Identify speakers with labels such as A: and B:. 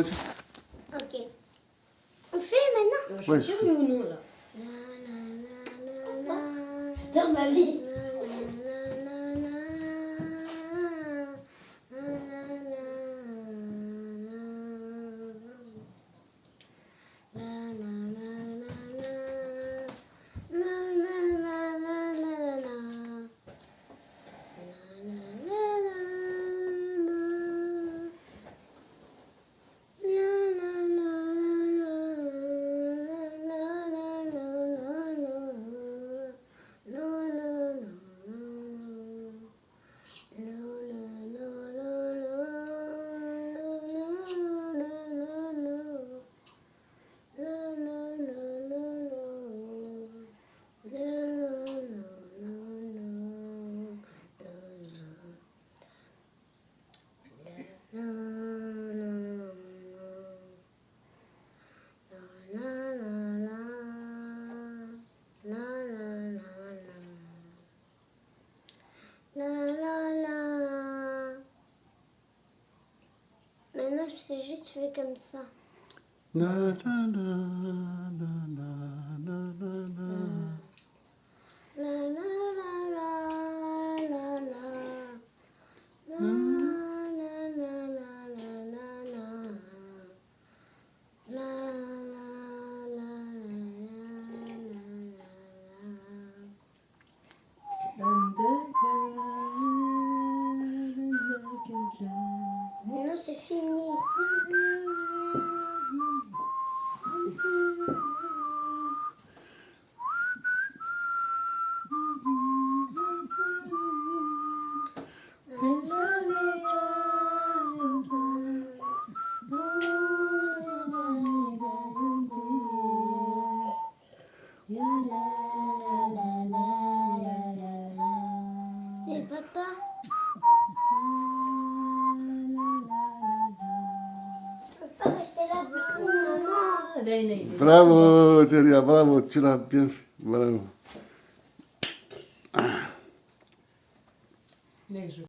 A: aussi.
B: Ok. On fait maintenant.
A: Ouais.
C: Je suis ou non là? Dans ma vie.
B: Maintenant, je sais juste faire comme ça.
A: Na, na, na, na, na, na, na, na.
B: La la la la la la. La la la la la la la. La la la la la la. Non, c'est fini. Et papa? Papa, restez là pour maman.
A: Bravo, Célia, bravo, tu l'as bien fait. Bravo.
C: Les jeux.